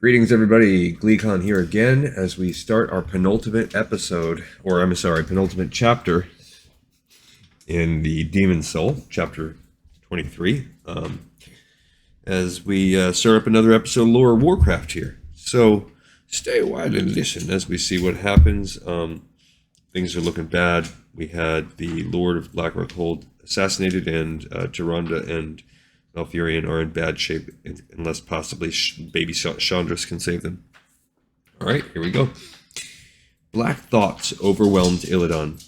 Greetings, everybody. GleeCon here again as we start our penultimate penultimate chapter in the Demon Soul, chapter 23. As we start up another episode of Lore Warcraft here. So stay a while and listen as we see what happens. Things are looking bad. We had the Lord of Blackrock Hold assassinated, and Tyrande and Malfurion are in bad shape unless possibly baby Chandris can save them. Alright, here we go. Black thoughts overwhelmed Illidan.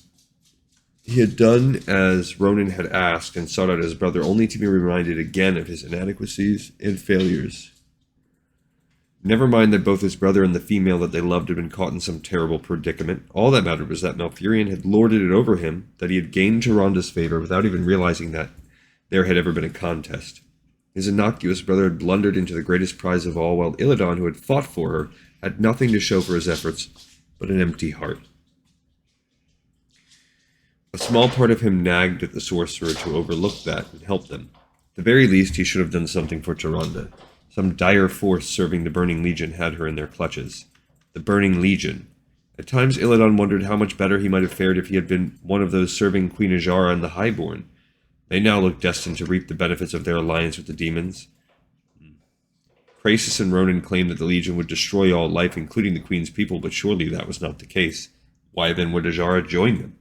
He had done as Ronan had asked and sought out his brother, only to be reminded again of his inadequacies and failures. Never mind that both his brother and the female that they loved had been caught in some terrible predicament. All that mattered was that Malfurion had lorded it over him, that he had gained Tyrande's favor without even realizing that there had ever been a contest. His innocuous brother had blundered into the greatest prize of all, while Illidan, who had fought for her, had nothing to show for his efforts but an empty heart. A small part of him nagged at the sorcerer to overlook that and help them. At the very least, he should have done something for Tyrande. Some dire force serving the Burning Legion had her in their clutches. The Burning Legion. At times, Illidan wondered how much better he might have fared if he had been one of those serving Queen Ajara and the Highborn. They now looked destined to reap the benefits of their alliance with the demons. Krasis and Ronan claimed that the Legion would destroy all life, including the Queen's people, but surely that was not the case. Why then would Ajara join them?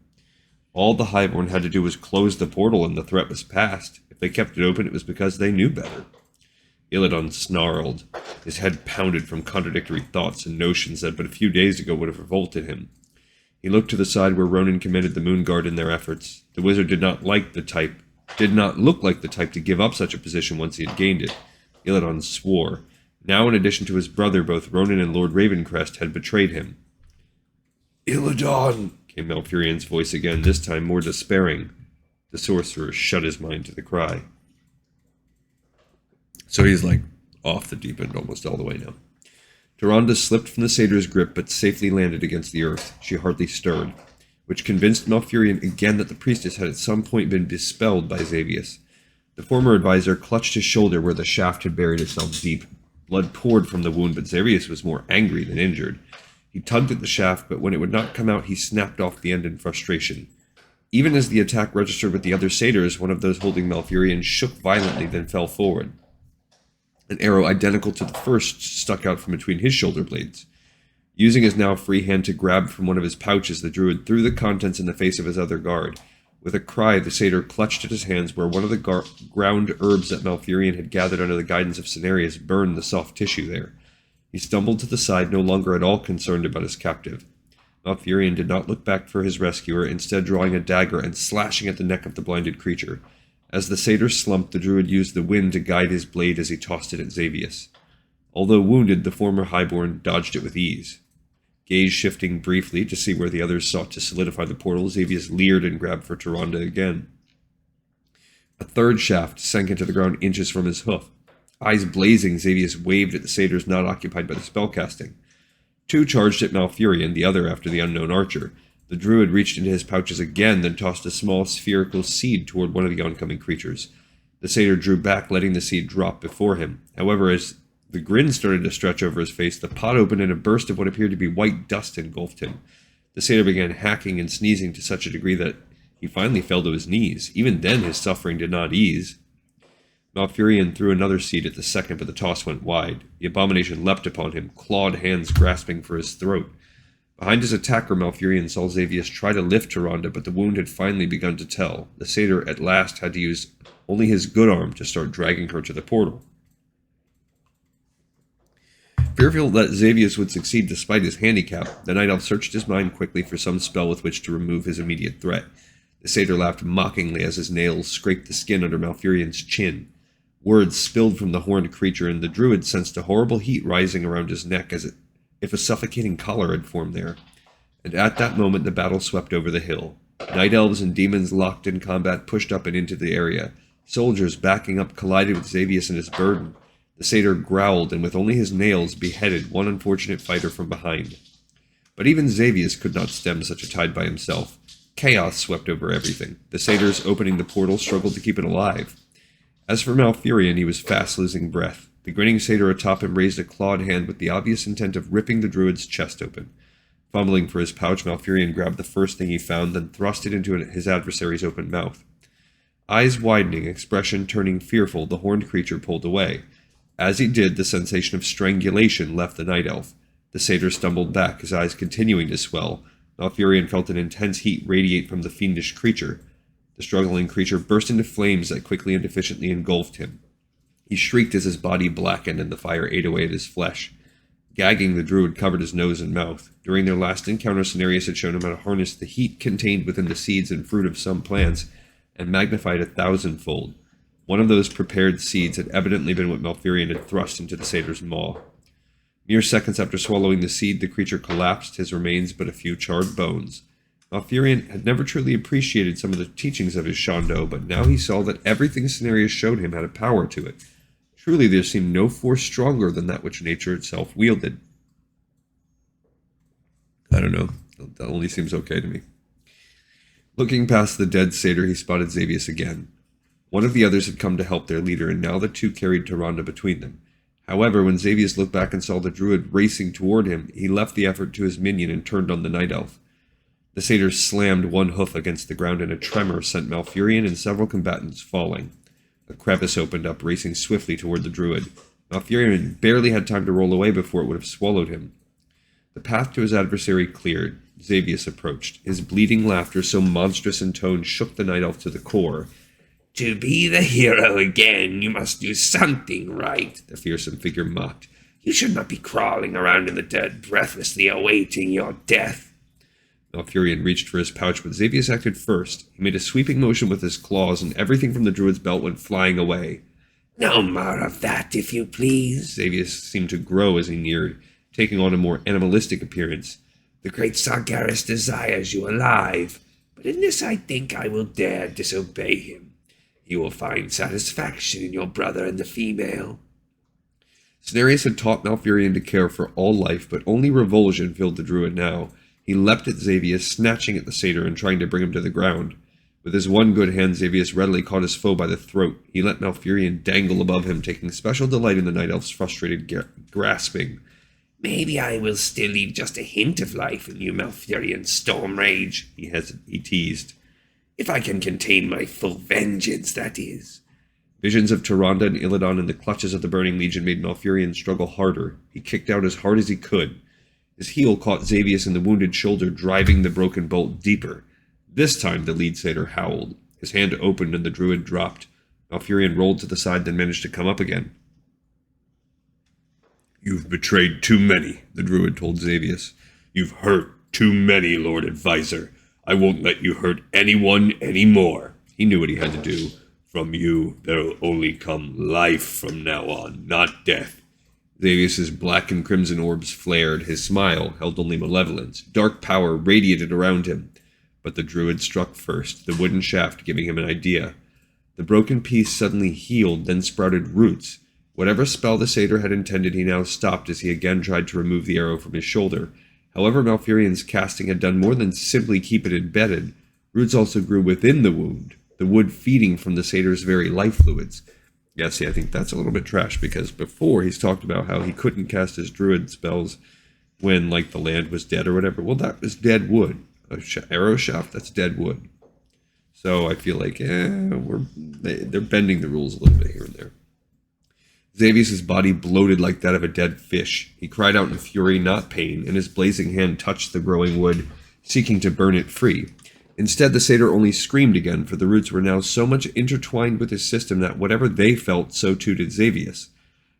All the Highborn had to do was close the portal and the threat was past. If they kept it open, it was because they knew better. Illidan snarled. His head pounded from contradictory thoughts and notions that but a few days ago would have revolted him. He looked to the side where Ronan commanded the Moonguard in their efforts. The wizard did not look like the type to give up such a position once he had gained it. Illidan swore. Now, in addition to his brother, both Ronan and Lord Ravencrest had betrayed him. Illidan, came Malfurion's voice again, this time more despairing. The sorcerer shut his mind to the cry. So he's off the deep end almost all the way now. Tyrande slipped from the satyr's grip but safely landed against the earth. She hardly stirred, which convinced Malfurion again that the priestess had at some point been dispelled by Xavius. The former advisor clutched his shoulder where the shaft had buried itself deep. Blood poured from the wound, but Xavius was more angry than injured. He tugged at the shaft, but when it would not come out, he snapped off the end in frustration. Even as the attack registered with the other satyrs, one of those holding Malfurion shook violently, then fell forward. An arrow identical to the first stuck out from between his shoulder blades. Using his now free hand to grab from one of his pouches, the druid threw the contents in the face of his other guard. With a cry, the satyr clutched at his hands where one of the ground herbs that Malfurion had gathered under the guidance of Cenarius burned the soft tissue there. He stumbled to the side, no longer at all concerned about his captive. Malfurion did not look back for his rescuer, instead drawing a dagger and slashing at the neck of the blinded creature. As the satyr slumped, the druid used the wind to guide his blade as he tossed it at Xavius. Although wounded, the former Highborn dodged it with ease. Gaze shifting briefly to see where the others sought to solidify the portal, Xavius leered and grabbed for Tyrande again. A third shaft sank into the ground inches from his hoof. Eyes blazing, Xavius waved at the satyrs not occupied by the spellcasting. Two charged at Malfurion, the other after the unknown archer. The druid reached into his pouches again, then tossed a small spherical seed toward one of the oncoming creatures. The satyr drew back, letting the seed drop before him. However, as the grin started to stretch over his face, the pot opened and a burst of what appeared to be white dust engulfed him. The satyr began hacking and sneezing to such a degree that he finally fell to his knees. Even then his suffering did not ease. Malfurion threw another seed at the second, but the toss went wide. The abomination leapt upon him, clawed hands grasping for his throat. Behind his attacker, Malfurion saw Xavius try to lift Tyrande, but the wound had finally begun to tell. The satyr at last had to use only his good arm to start dragging her to the portal. Fearful that Xavius would succeed despite his handicap, the Night Elf searched his mind quickly for some spell with which to remove his immediate threat. The satyr laughed mockingly as his nails scraped the skin under Malfurion's chin. Words spilled from the horned creature, and the druid sensed a horrible heat rising around his neck as if a suffocating collar had formed there. And at that moment the battle swept over the hill. Night elves and demons locked in combat pushed up and into the area. Soldiers backing up collided with Xavius and his burden. The satyr growled, and with only his nails beheaded one unfortunate fighter from behind. But even Xavius could not stem such a tide by himself. Chaos swept over everything. The satyrs opening the portal struggled to keep it alive. As for Malfurion, he was fast losing breath. The grinning satyr atop him raised a clawed hand with the obvious intent of ripping the druid's chest open. Fumbling for his pouch, Malfurion grabbed the first thing he found, then thrust it into his adversary's open mouth. Eyes widening, expression turning fearful, the horned creature pulled away. As he did, the sensation of strangulation left the night elf. The satyr stumbled back, his eyes continuing to swell. Malfurion felt an intense heat radiate from the fiendish creature. The struggling creature burst into flames that quickly and efficiently engulfed him. He shrieked as his body blackened and the fire ate away at his flesh. Gagging, the druid covered his nose and mouth. During their last encounter, Cenarius had shown him how to harness the heat contained within the seeds and fruit of some plants, and magnified 1,000-fold. One of those prepared seeds had evidently been what Malfurion had thrust into the satyr's maw. Mere seconds after swallowing the seed, the creature collapsed, his remains but a few charred bones. Malfurion had never truly appreciated some of the teachings of his Shondo, but now he saw that everything Cenarius showed him had a power to it. Truly, there seemed no force stronger than that which nature itself wielded. I don't know. That only seems okay to me. Looking past the dead satyr, he spotted Xavius again. One of the others had come to help their leader, and now the two carried Tyrande between them. However, when Xavius looked back and saw the druid racing toward him, he left the effort to his minion and turned on the night elf. The satyr slammed one hoof against the ground, and a tremor sent Malfurion and several combatants falling. A crevice opened up, racing swiftly toward the druid. Malfurion barely had time to roll away before it would have swallowed him. The path to his adversary cleared. Xavius approached. His bleating laughter, so monstrous in tone, shook the night elf to the core. "To be the hero again, you must do something right," the fearsome figure mocked. "You should not be crawling around in the dirt, breathlessly awaiting your death." Malfurion reached for his pouch, but Xavius acted first. He made a sweeping motion with his claws, and everything from the druid's belt went flying away. "No more of that, if you please." Xavius seemed to grow as he neared, taking on a more animalistic appearance. "The great Sargeras desires you alive, but in this I think I will dare disobey him. You will find satisfaction in your brother and the female." Cenarius had taught Malfurion to care for all life, but only revulsion filled the druid now. He leapt at Xavius, snatching at the satyr and trying to bring him to the ground. With his one good hand, Xavius readily caught his foe by the throat. He let Malfurion dangle above him, taking special delight in the night elf's frustrated grasping. "Maybe I will still leave just a hint of life in you, Malfurion Storm Rage," he teased. "If I can contain my full vengeance, that is." Visions of Tyrande and Illidan in the clutches of the Burning Legion made Malfurion struggle harder. He kicked out as hard as he could. His heel caught Xavius in the wounded shoulder, driving the broken bolt deeper. This time the lead satyr howled. His hand opened and the druid dropped. Malfurion rolled to the side, then managed to come up again. "You've betrayed too many," the druid told Xavius. "You've hurt too many, Lord Advisor. I won't let you hurt anyone anymore." He knew what he had to do. "From you, there'll only come life from now on, not death." Xavius's black and crimson orbs flared. His smile held only malevolence. Dark power radiated around him. But the druid struck first, the wooden shaft giving him an idea. The broken piece suddenly healed, then sprouted roots. Whatever spell the satyr had intended, he now stopped as he again tried to remove the arrow from his shoulder. However, Malfurion's casting had done more than simply keep it embedded. Roots also grew within the wound, the wood feeding from the satyr's very life fluids. Yeah, see, I think that's a little bit trash, because before he's talked about how he couldn't cast his druid spells when, like, the land was dead or whatever. Well, that was dead wood. Arrow shaft, that's dead wood. So I feel like, they're bending the rules a little bit here and there. Xavius' body bloated like that of a dead fish. He cried out in fury, not pain, and his blazing hand touched the growing wood, seeking to burn it free. Instead, the satyr only screamed again, for the roots were now so much intertwined with his system that whatever they felt, so too did Xavius.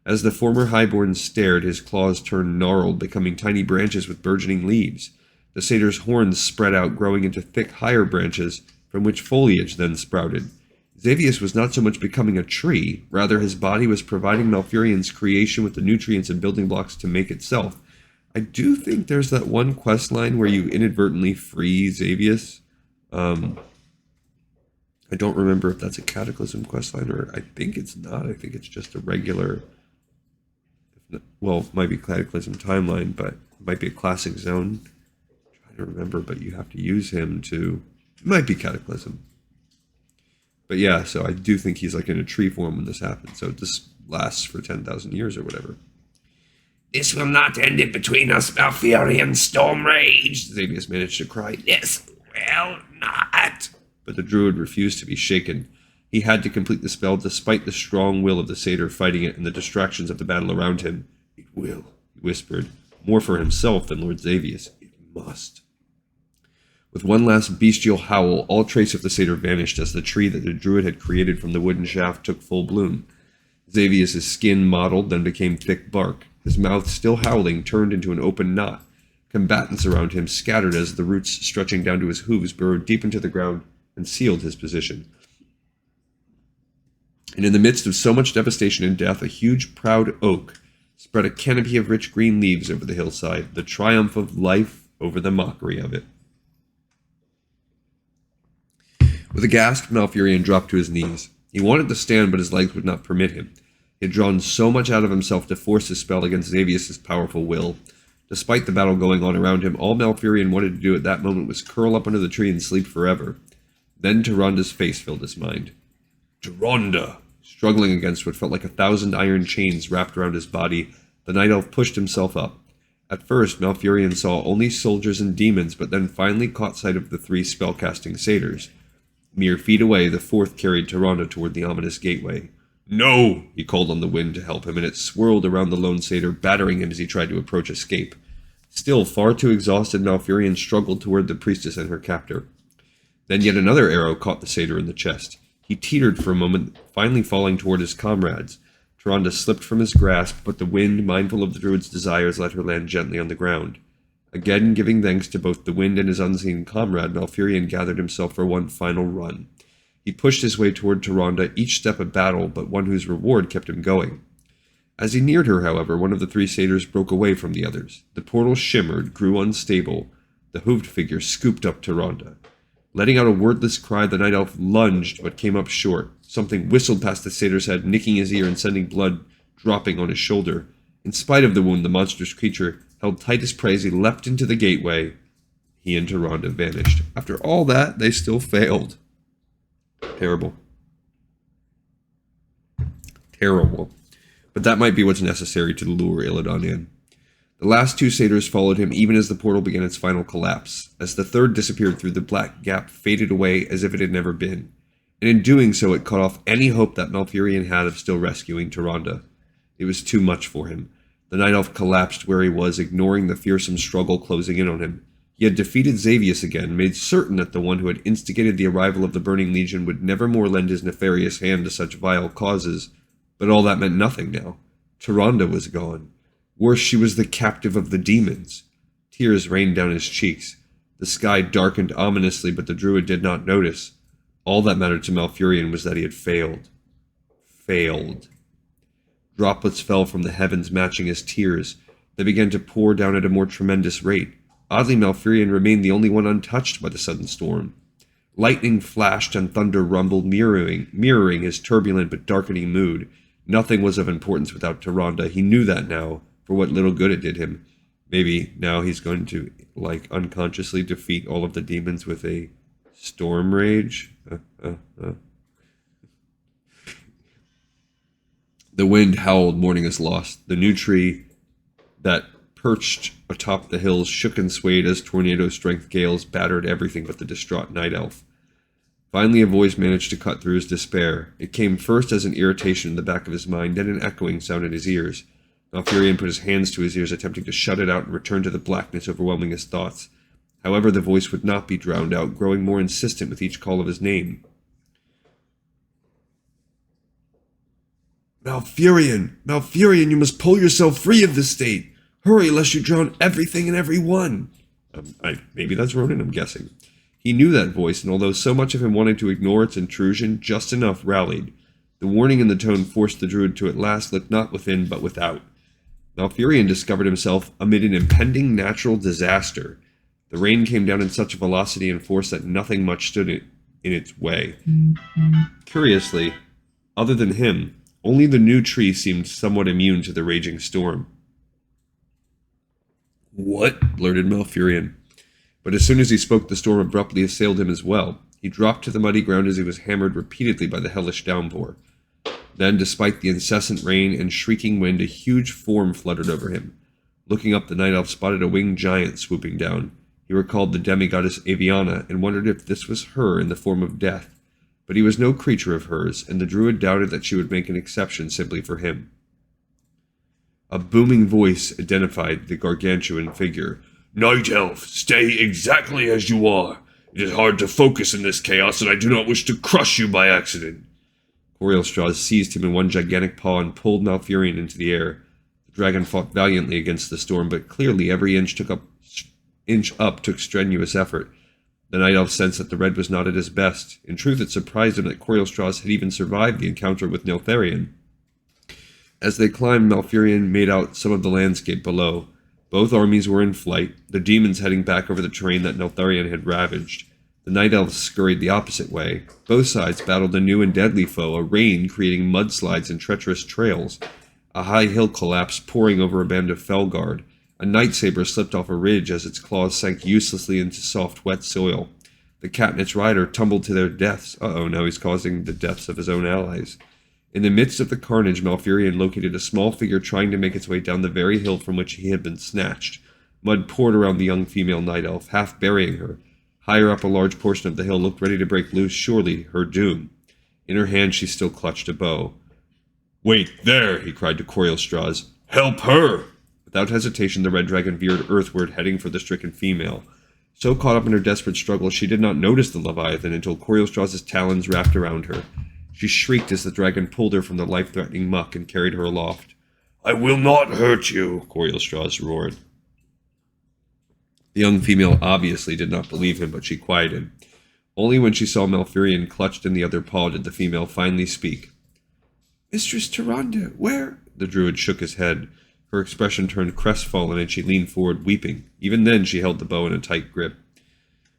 As the former highborn stared, his claws turned gnarled, becoming tiny branches with burgeoning leaves. The satyr's horns spread out, growing into thick, higher branches, from which foliage then sprouted. Xavius was not so much becoming a tree, rather his body was providing Malfurion's creation with the nutrients and building blocks to make itself. I do think there's that one quest line where you inadvertently free Xavius. I don't remember if that's a Cataclysm questline, or I think it's not. I think it's just a regular, well, it might be Cataclysm timeline, but it might be a classic zone. I'm trying to remember, but you have to use him to, it might be Cataclysm. But yeah, so I do think he's like in a tree form when this happens. So lasts for 10,000 years or whatever. This will not end it between us, Malfurion, Storm Rage. Xavius managed to cry, This will not. but the druid refused to be shaken. He had to complete the spell despite the strong will of the satyr fighting it and the distractions of the battle around him. It will, he whispered, more for himself than Lord Xavius. It must. With one last bestial howl, all trace of the satyr vanished as the tree that the druid had created from the wooden shaft took full bloom. Xavius's skin mottled, then became thick bark. His mouth, still howling, turned into an open knot. Combatants around him scattered as the roots stretching down to his hooves burrowed deep into the ground and sealed his position. And in the midst of so much devastation and death, a huge, proud oak spread a canopy of rich green leaves over the hillside, the triumph of life over the mockery of it. With a gasp, Malfurion dropped to his knees. He wanted to stand, but his legs would not permit him. He had drawn so much out of himself to force his spell against Xavius' powerful will. Despite the battle going on around him, all Malfurion wanted to do at that moment was curl up under the tree and sleep forever. Then Tyrande's face filled his mind. Tyrande! Struggling against what felt like 1,000 iron chains wrapped around his body, the night elf pushed himself up. At first, Malfurion saw only soldiers and demons, but then finally caught sight of the 3 spellcasting satyrs. Mere feet away, the 4th carried Tyrande toward the ominous gateway. No! He called on the wind to help him, and it swirled around the lone satyr, battering him as he tried to approach escape. Still, far too exhausted, Malfurion struggled toward the priestess and her captor. Then yet another arrow caught the satyr in the chest. He teetered for a moment, finally falling toward his comrades. Tyrande slipped from his grasp, but the wind, mindful of the druid's desires, let her land gently on the ground. Again giving thanks to both the wind and his unseen comrade, Malfurion gathered himself for one final run. He pushed his way toward Tyrande, each step a battle, but one whose reward kept him going. As he neared her, however, one of the 3 satyrs broke away from the others. The portal shimmered, grew unstable. The hooved figure scooped up Tyrande. Letting out a wordless cry, the night elf lunged, but came up short. Something whistled past the satyr's head, nicking his ear and sending blood dropping on his shoulder. In spite of the wound, the monstrous creature held tight as prey as he leapt into the gateway. He and Tyrande vanished. After all that, they still failed. Terrible. Terrible. But that might be what's necessary to lure Illidan in. The last 2 satyrs followed him even as the portal began its final collapse. As the 3rd disappeared through the black gap, faded away as if it had never been. And in doing so, it cut off any hope that Malfurion had of still rescuing Tyrande. It was too much for him. The night elf collapsed where he was, ignoring the fearsome struggle closing in on him. He had defeated Xavius again, made certain that the one who had instigated the arrival of the Burning Legion would never more lend his nefarious hand to such vile causes. But all that meant nothing now. Tyrande was gone. Worse, she was the captive of the demons. Tears rained down his cheeks. The sky darkened ominously, but the druid did not notice. All that mattered to Malfurion was that he had failed. Failed. Droplets fell from the heavens, matching his tears. They began to pour down at a more tremendous rate. Oddly, Malfurion remained the only one untouched by the sudden storm. Lightning flashed and thunder rumbled, mirroring his turbulent but darkening mood. Nothing was of importance without Tyrande. He knew that now, for what little good it did him. Maybe now he's going to, unconsciously defeat all of the demons with a storm rage. The wind howled, mourning his loss. The new tree that perched atop the hills shook and swayed as tornado-strength gales battered everything but the distraught night elf. Finally, a voice managed to cut through his despair. It came first as an irritation in the back of his mind, then an echoing sound in his ears. Malfurion put his hands to his ears, attempting to shut it out and return to the blackness overwhelming his thoughts. However, the voice would not be drowned out, growing more insistent with each call of his name. Malfurion! Malfurion, you must pull yourself free of this state! Hurry, lest you drown everything and everyone! Maybe that's Ronan, I'm guessing. He knew that voice, and although so much of him wanted to ignore its intrusion, just enough rallied. The warning in the tone forced the druid to at last look not within, but without. Malfurion discovered himself amid an impending natural disaster. The rain came down in such velocity and force that nothing much stood in its way. Curiously, other than him, only the new tree seemed somewhat immune to the raging storm. What? Blurted Malfurion. But as soon as he spoke, the storm abruptly assailed him as well. He dropped to the muddy ground as he was hammered repeatedly by the hellish downpour. Then, despite the incessant rain and shrieking wind, a huge form fluttered over him. Looking up, the night elf spotted a winged giant swooping down. He recalled the demigoddess Aviana and wondered if this was her in the form of death. But he was no creature of hers, and the druid doubted that she would make an exception simply for him. A booming voice identified the gargantuan figure. Night Elf, stay exactly as you are. It is hard to focus in this chaos, and I do not wish to crush you by accident. Corielstrasz seized him in one gigantic paw and pulled Malfurion into the air. The dragon fought valiantly against the storm, but clearly every inch up took strenuous effort. The night elf sensed that the red was not at his best. In truth, it surprised him that Corielstrasz had even survived the encounter with Neltharion. As they climbed, Malfurion made out some of the landscape below. Both armies were in flight, the demons heading back over the terrain that Neltharion had ravaged. The night elves scurried the opposite way. Both sides battled a new and deadly foe, a rain creating mudslides and treacherous trails. A high hill collapsed, pouring over a band of Felguard. A night saber slipped off a ridge as its claws sank uselessly into soft, wet soil. The cat and its rider tumbled to their deaths. Now he's causing the deaths of his own allies. In the midst of the carnage, Malfurion located a small figure trying to make its way down the very hill from which he had been snatched. Mud poured around the young female night elf, half burying her. Higher up, a large portion of the hill looked ready to break loose, surely her doom. In her hand, she still clutched a bow. Wait, there, he cried to Corielstrasz. Help her! Without hesitation, the red dragon veered earthward, heading for the stricken female. So caught up in her desperate struggle, she did not notice the Leviathan until Corielstrasz's talons wrapped around her. She shrieked as the dragon pulled her from the life-threatening muck and carried her aloft. I will not hurt you, Corielstrasz roared. The young female obviously did not believe him, but she quieted. Only when she saw Malfurion clutched in the other paw did the female finally speak. Mistress Tyrande, where? The druid shook his head. Her expression turned crestfallen, and she leaned forward, weeping. Even then, she held the bow in a tight grip.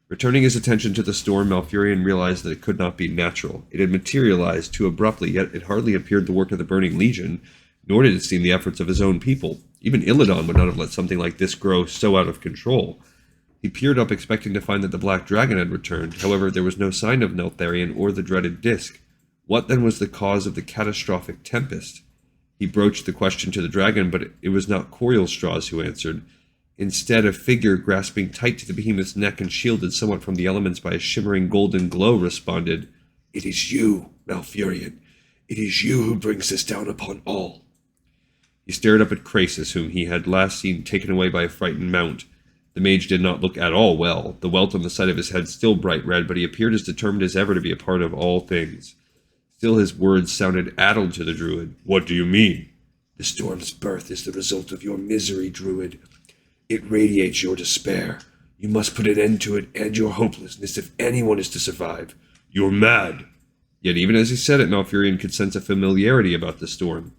Returning his attention to the storm, Malfurion realized that it could not be natural. It had materialized too abruptly, yet it hardly appeared the work of the Burning Legion, nor did it seem the efforts of his own people. Even Illidan would not have let something like this grow so out of control. He peered up, expecting to find that the Black Dragon had returned. However, there was no sign of Neltharion or the dreaded disc. What then was the cause of the catastrophic tempest? He broached the question to the dragon, but it was not Corielstrasz who answered. Instead, a figure grasping tight to the behemoth's neck and shielded somewhat from the elements by a shimmering golden glow responded, It is you, Malfurion. It is you who brings this down upon all. He stared up at Krasis, whom he had last seen taken away by a frightened mount. The mage did not look at all well, the welt on the side of his head still bright red, but he appeared as determined as ever to be a part of all things. Still his words sounded addled to the druid. What do you mean? The storm's birth is the result of your misery, druid. It radiates your despair. You must put an end to it and your hopelessness if anyone is to survive. You're mad. Yet even as he said it, Malfurion could sense a familiarity about the storm.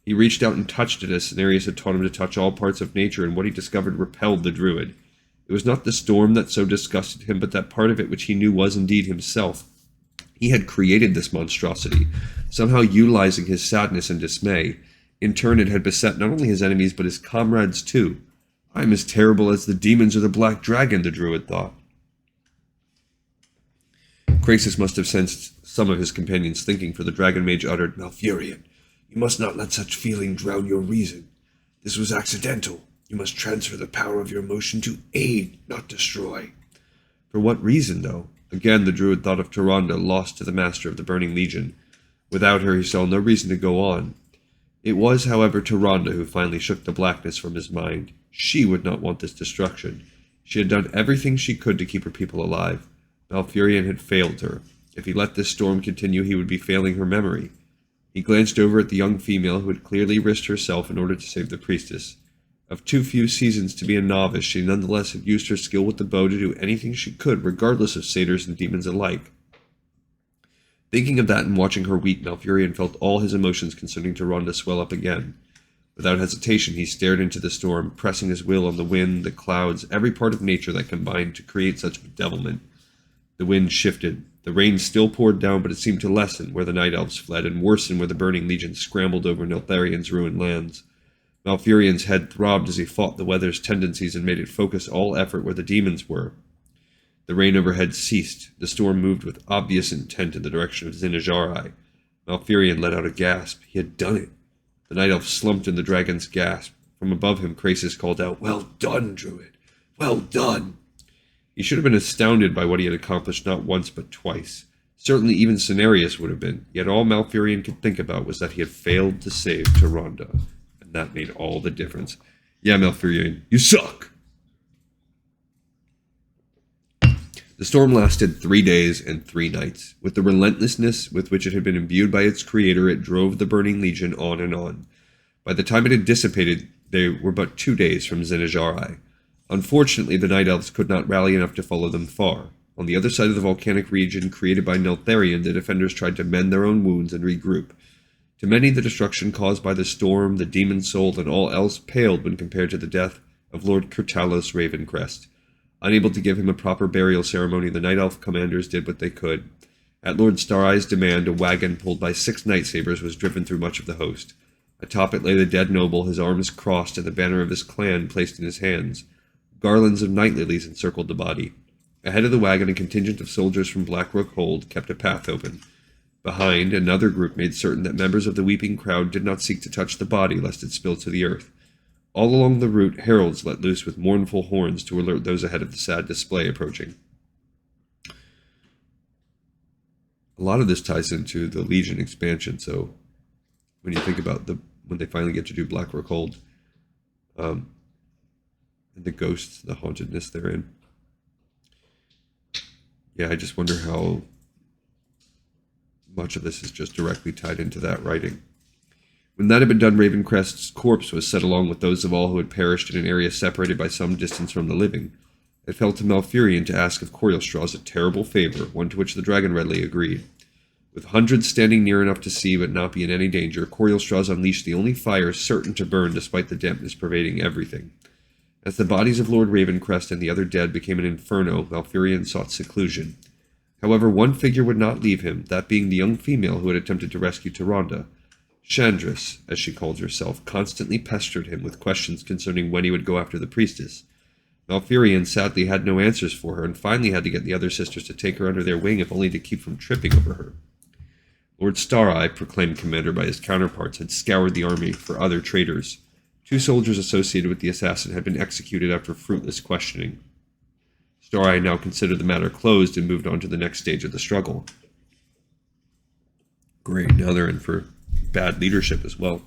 He reached out and touched it as Cenarius had taught him to touch all parts of nature, and what he discovered repelled the druid. It was not the storm that so disgusted him, but that part of it which he knew was indeed himself. He had created this monstrosity, somehow utilizing his sadness and dismay. In turn, it had beset not only his enemies, but his comrades too. I am as terrible as the demons or the Black Dragon, the druid thought. Krasis must have sensed some of his companions' thinking, for the dragon mage uttered, Malfurion, you must not let such feeling drown your reason. This was accidental. You must transfer the power of your emotion to aid, not destroy. For what reason, though? Again, the druid thought of Tyrande, lost to the master of the Burning Legion. Without her, he saw no reason to go on. It was, however, Tyrande who finally shook the blackness from his mind. She would not want this destruction. She had done everything she could to keep her people alive. Malfurion had failed her. If he let this storm continue, he would be failing her memory. He glanced over at the young female who had clearly risked herself in order to save the priestess. Of too few seasons to be a novice, she nonetheless had used her skill with the bow to do anything she could, regardless of satyrs and demons alike. Thinking of that and watching her weep, Malfurion felt all his emotions concerning Tyrande swell up again. Without hesitation, he stared into the storm, pressing his will on the wind, the clouds, every part of nature that combined to create such bedevilment. The wind shifted. The rain still poured down, but it seemed to lessen where the night elves fled, and worsen where the Burning Legion scrambled over Neltharion's ruined lands. Malfurion's head throbbed as he fought the weather's tendencies and made it focus all effort where the demons were. The rain overhead ceased. The storm moved with obvious intent in the direction of Zinajari. Malfurion let out a gasp. He had done it. The night elf slumped in the dragon's gasp. From above him, Krasis called out, "Well done, Druid! Well done!" He should have been astounded by what he had accomplished not once but twice. Certainly even Cenarius would have been, yet all Malfurion could think about was that he had failed to save Tyrande, and that made all the difference. Yeah, Malfurion, you suck! The storm lasted 3 days and 3 nights. With the relentlessness with which it had been imbued by its creator, it drove the Burning Legion on and on. By the time it had dissipated, they were but 2 days from Zinajari. Unfortunately, the Night Elves could not rally enough to follow them far. On the other side of the volcanic region created by Neltharion, the defenders tried to mend their own wounds and regroup. To many, the destruction caused by the storm, the demon soul, and all else paled when compared to the death of Lord Kurtalos Ravencrest. Unable to give him a proper burial ceremony, the Night Elf commanders did what they could. At Lord Star-Eye's demand, a wagon pulled by 6 night-sabers was driven through much of the host. Atop it lay the dead noble, his arms crossed and the banner of his clan placed in his hands. Garlands of night lilies encircled the body. Ahead of the wagon, a contingent of soldiers from Blackrook Hold kept a path open. Behind, another group made certain that members of the weeping crowd did not seek to touch the body lest it spill to the earth. All along the route, heralds let loose with mournful horns to alert those ahead of the sad display approaching. A lot of this ties into the Legion expansion, so when you think about when they finally get to do Blackrook Hold, and the ghosts, the hauntedness therein. Yeah, I just wonder how much of this is just directly tied into that writing. When that had been done, Ravencrest's corpse was set along with those of all who had perished in an area separated by some distance from the living. It fell to Malfurion to ask of Corielstraws a terrible favor, one to which the dragon readily agreed. With hundreds standing near enough to see but not be in any danger, Corielstraws unleashed the only fire certain to burn despite the dampness pervading everything. As the bodies of Lord Ravencrest and the other dead became an inferno, Malfurion sought seclusion. However, one figure would not leave him, that being the young female who had attempted to rescue Tyrande. Chandris, as she called herself, constantly pestered him with questions concerning when he would go after the priestess. Malfurion sadly had no answers for her, and finally had to get the other sisters to take her under their wing, if only to keep from tripping over her. Lord Star-Eye, proclaimed commander by his counterparts, had scoured the army for other traitors. 2 soldiers associated with the assassin had been executed after fruitless questioning. Star-Eye now considered the matter closed and moved on to the next stage of the struggle. Great, now they're in for bad leadership as well.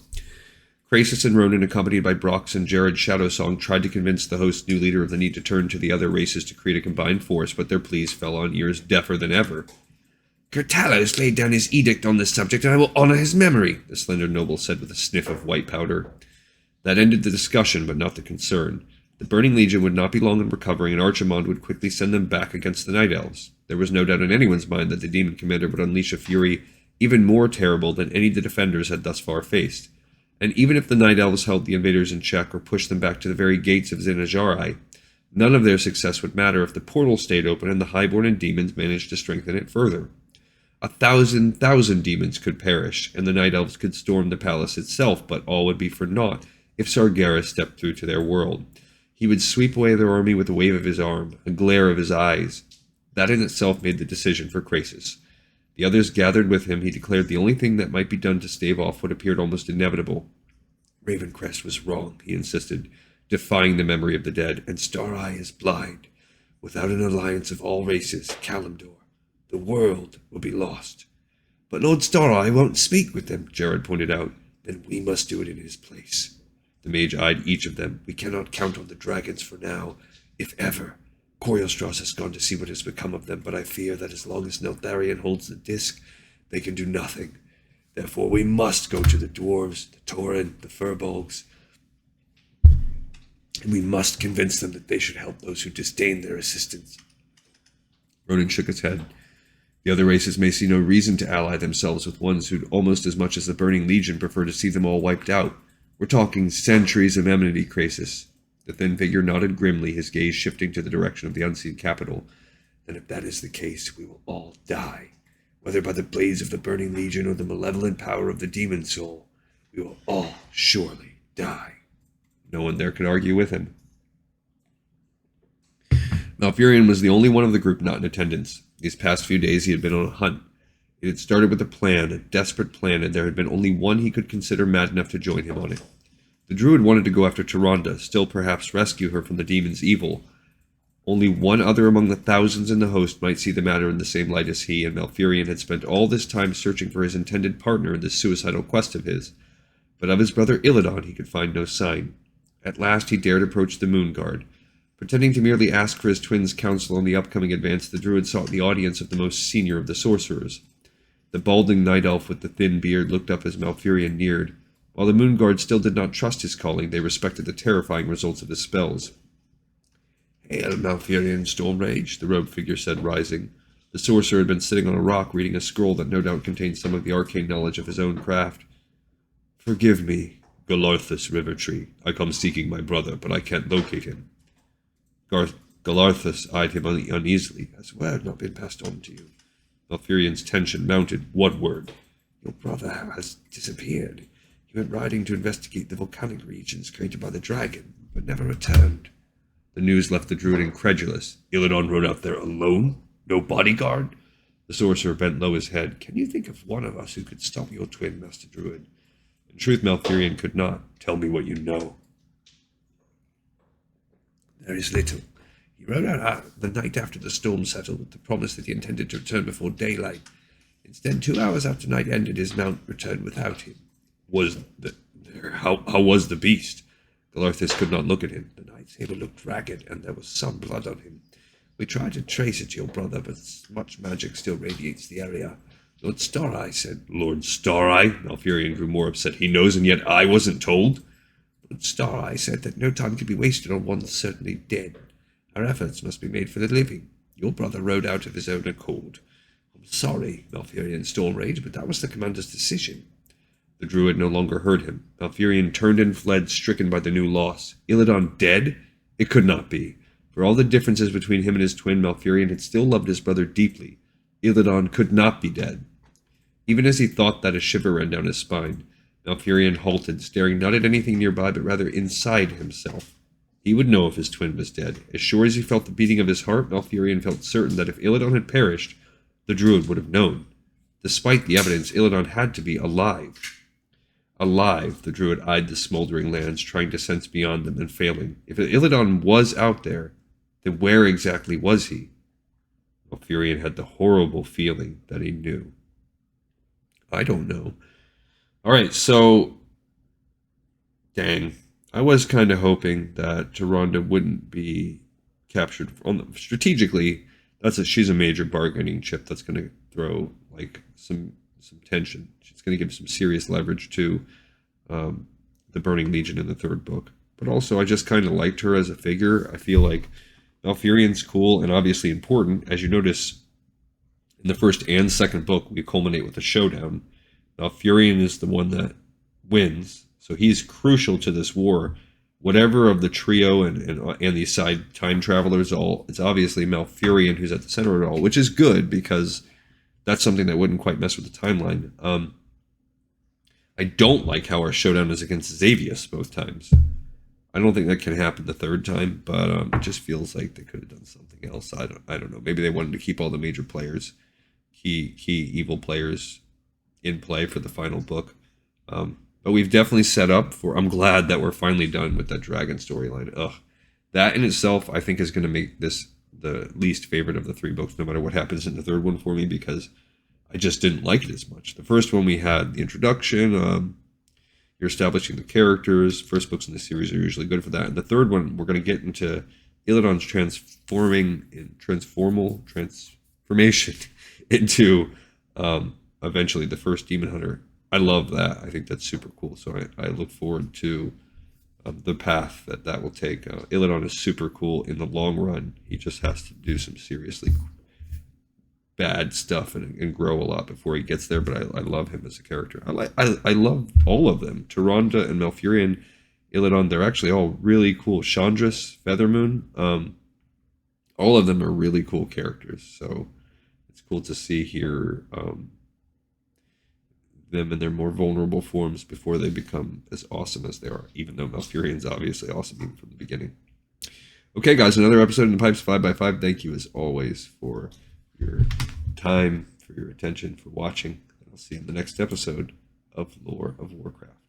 Krasis and Ronan, accompanied by Brox and Jared Shadowsong, tried to convince the host's new leader of the need to turn to the other races to create a combined force, but their pleas fell on ears deafer than ever. Kurtalos laid down his edict on this subject, and I will honor his memory, the slender noble said with a sniff of white powder. That ended the discussion, but not the concern. The Burning Legion would not be long in recovering, and Archimond would quickly send them back against the Night Elves. There was no doubt in anyone's mind that the Demon Commander would unleash a fury even more terrible than any the defenders had thus far faced. And even if the Night Elves held the invaders in check or pushed them back to the very gates of Zinajari, none of their success would matter if the portal stayed open and the Highborn and demons managed to strengthen it further. 1,000 demons could perish, and the Night Elves could storm the palace itself, but all would be for naught if Sargeras stepped through to their world. He would sweep away their army with a wave of his arm, a glare of his eyes. That in itself made the decision for Krasis. The others gathered with him. He declared the only thing that might be done to stave off what appeared almost inevitable. Ravencrest was wrong, he insisted, defying the memory of the dead, and Star-Eye is blind. Without an alliance of all races, Kalimdor, the world will be lost. But Lord Star-Eye won't speak with them, Jared pointed out. Then we must do it in his place. The mage eyed each of them. We cannot count on the dragons for now, if ever. Corielstraws has gone to see what has become of them, but I fear that as long as Neltharion holds the disc, they can do nothing. Therefore we must go to the dwarves, the Tauren, the Furbolgs, and we must convince them that they should help those who disdain their assistance. Ronan shook his head. The other races may see no reason to ally themselves with ones who'd almost as much as the Burning Legion prefer to see them all wiped out. We're talking centuries of enmity, Krasis. The thin figure nodded grimly, his gaze shifting to the direction of the unseen capital. Then if that is the case, we will all die. Whether by the blades of the Burning Legion or the malevolent power of the demon soul, we will all surely die. No one there could argue with him. Malfurion was the only one of the group not in attendance. These past few days he had been on a hunt. It had started with a plan, a desperate plan, and there had been only one he could consider mad enough to join him on it. The druid wanted to go after Tyrande, still perhaps rescue her from the demon's evil. Only one other among the thousands in the host might see the matter in the same light as he, and Malfurion had spent all this time searching for his intended partner in this suicidal quest of his. But of his brother Illidan he could find no sign. At last he dared approach the moon guard. Pretending to merely ask for his twin's counsel on the upcoming advance, the druid sought the audience of the most senior of the sorcerers. The balding night elf with the thin beard looked up as Malfurion neared. While the moon guard still did not trust his calling, they respected the terrifying results of his spells. "Hail, Malfurion Stormrage," the robed figure said, rising. The sorcerer had been sitting on a rock reading a scroll that no doubt contained some of the arcane knowledge of his own craft. "Forgive me, Galarthus Rivertree. I come seeking my brother, but I can't locate him." Galarthus eyed him uneasily. "Has word not been passed on to you?" Malfurion's tension mounted. "What word?" "Your brother has disappeared. He went riding to investigate the volcanic regions created by the dragon, but never returned." The news left the druid incredulous. Illidan rode out there alone? No bodyguard? The sorcerer bent low his head. "Can you think of one of us who could stop your twin, Master Druid?" In truth, Malfurion could not. Tell me what you know. "There is little. He rode out the night after the storm settled with the promise that he intended to return before daylight. Instead, 2 hours after night ended, his mount returned without him." How was the beast?" Galarthus could not look at him. "The night saber looked ragged, and there was some blood on him. We tried to trace it to your brother, but much magic still radiates the area. Lord Stareye said—" "Lord Stareye?" Malfurion grew more upset. "He knows, and yet I wasn't told?" "Lord Stareye said that no time could be wasted on one certainly dead. Our efforts must be made for the living. Your brother rode out of his own accord. I'm sorry, Malfurion Stormrage, but that was the commander's decision." The druid no longer heard him. Malfurion turned and fled, stricken by the new loss. Illidan dead? It could not be. For all the differences between him and his twin, Malfurion had still loved his brother deeply. Illidan could not be dead. Even as he thought that, a shiver ran down his spine. Malfurion halted, staring not at anything nearby, but rather inside himself. He would know if his twin was dead. As sure as he felt the beating of his heart, Malfurion felt certain that if Illidan had perished, the druid would have known. Despite the evidence, Illidan had to be alive. Alive, the druid eyed the smoldering lands, trying to sense beyond them and failing. If Illidan was out there, then where exactly was he? Malfurion had the horrible feeling that he knew. I don't know. Alright, so... Dang. I was kind of hoping that Tyrande wouldn't be captured. Strategically, she's a major bargaining chip that's going to throw like some tension. She's going to give some serious leverage to the Burning Legion in the third book. But also, I just kind of liked her as a figure. I feel like Malfurion's cool and obviously important. As you notice, in the first and second book, we culminate with a showdown. Malfurion is the one that wins, so he's crucial to this war. Whatever of the trio and these side time travelers, it's obviously Malfurion who's at the center of it all, which is good because that's something that wouldn't quite mess with the timeline. I don't like how our showdown is against Xavius both times. I don't think that can happen the third time, but it just feels like they could have done something else. I don't know. Maybe they wanted to keep all the major players, key evil players, in play for the final book. But we've definitely set up for... I'm glad that we're finally done with that dragon storyline. Ugh. That in itself, I think, is going to make this the least favorite of the three books, no matter what happens in the third one for me, because I just didn't like it as much. The first one, we had the introduction. You're establishing the characters. First books in the series are usually good for that. And the third one, we're going to get into Illidan's transformation into eventually the first demon hunter. I love that. I think that's super cool. So I look forward to the path that will take. Illidan is super cool in the long run. He just has to do some seriously bad stuff and grow a lot before he gets there. But I love him as a character. I love all of them. Tyrande and Malfurion, Illidan, they're actually all really cool. Chandris, Feathermoon, all of them are really cool characters. So it's cool to see here them in their more vulnerable forms before they become as awesome as they are, even though Malfurion's obviously awesome even from the beginning. Okay, guys, another episode in the Pipes 5x5. Thank you, as always, for your time, for your attention, for watching, and I'll see you in the next episode of Lore of Warcraft.